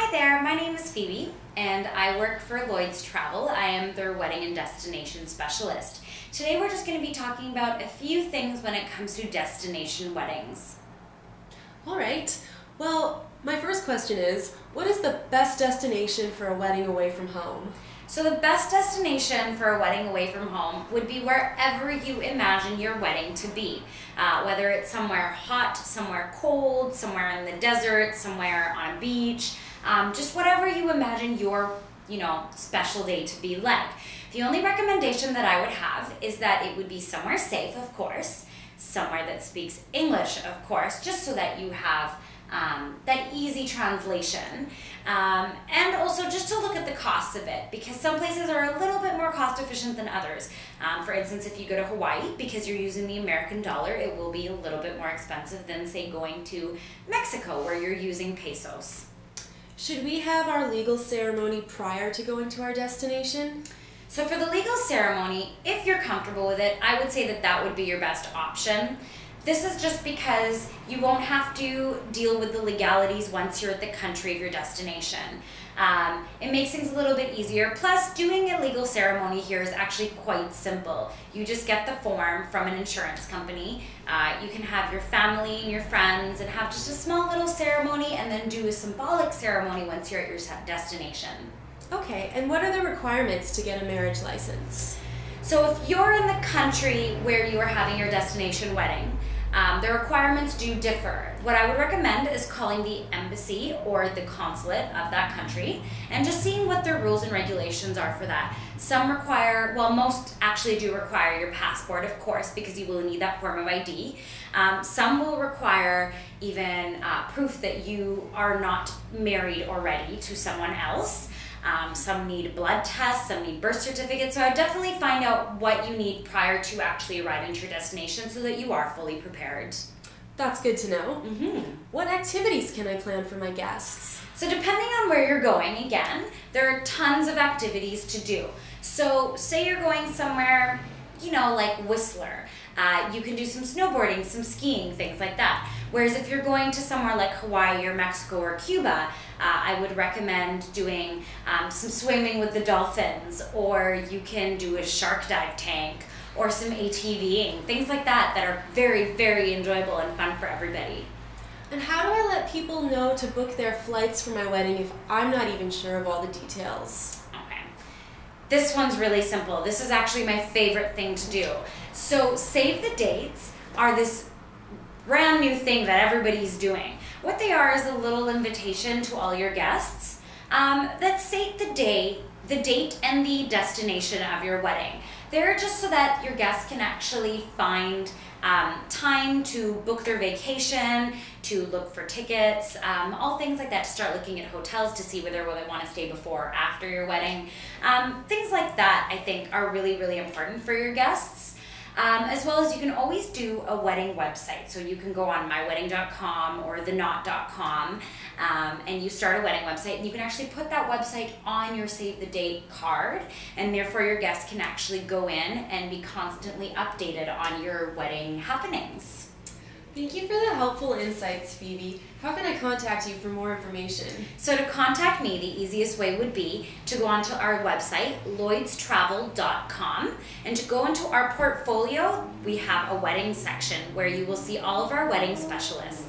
Hi there, my name is Phoebe and I work for Lloyd's Travel. I am their wedding and destination specialist. Today we're just going to be talking about a few things when it comes to destination weddings. All right. Well, my first question is, what is the best destination for a wedding away from home? So the best destination for a wedding away from home would be wherever you imagine your wedding to be. Whether it's somewhere hot, somewhere cold, somewhere in the desert, somewhere on a beach, just whatever you imagine your special day to be like. The only recommendation that I would have is that it would be somewhere safe, of course, somewhere that speaks English, of course, just so that you have that easy translation, and also just to look at the costs of it, because some places are a little bit more cost efficient than others. For instance, if you go to Hawaii, because you're using the American dollar, it will be a little bit more expensive than, say, going to Mexico, where you're using pesos. Should we have our legal ceremony prior to going to our destination? So for the legal ceremony, if you're comfortable with it, I would say that that would be your best option. This is just because you won't have to deal with the legalities once you're at the country of your destination. It makes things a little bit easier. Plus, doing a legal ceremony here is actually quite simple. You just get the form from an insurance company. You can have your family and your friends and have just a small little ceremony and then do a symbolic ceremony once you're at your destination. Okay, and what are the requirements to get a marriage license? So if you're in the country where you are having your destination wedding, the requirements do differ. What I would recommend is calling the embassy or the consulate of that country and just seeing what their rules and regulations are for that. Some require, well, most actually do require your passport, of course, because you will need that form of ID. Some will require even proof that you are not married already to someone else. Some need blood tests, some need birth certificates, so I would definitely find out what you need prior to actually arriving to your destination so that you are fully prepared. That's good to know. Mm-hmm. What activities can I plan for my guests? So depending on where you're going, again, there are tons of activities to do. So say you're going somewhere, like Whistler. You can do some snowboarding, some skiing, things like that. Whereas if you're going to somewhere like Hawaii or Mexico or Cuba, I would recommend doing some swimming with the dolphins, or you can do a shark dive tank, or some ATVing, things like that that are very, very enjoyable and fun for everybody. And how do I let people know to book their flights for my wedding if I'm not even sure of all the details? Okay. This one's really simple. This is actually my favorite thing to do. So save the dates are this brand new thing that everybody's doing. What they are is a little invitation to all your guests that state the date and the destination of your wedding. They're just so that your guests can actually find time to book their vacation, to look for tickets, all things like that, to start looking at hotels to see whether they want to stay before or after your wedding. Things like that, I think, are really, really important for your guests. As well as you can always do a wedding website. So you can go on mywedding.com or theknot.com and you start a wedding website, and you can actually put that website on your save the date card, and therefore your guests can actually go in and be constantly updated on your wedding happenings. Thank you for the helpful insights, Phoebe. How can I contact you for more information? So to contact me, the easiest way would be to go onto our website, lloydstravel.com, and to go into our portfolio, we have a wedding section where you will see all of our wedding specialists.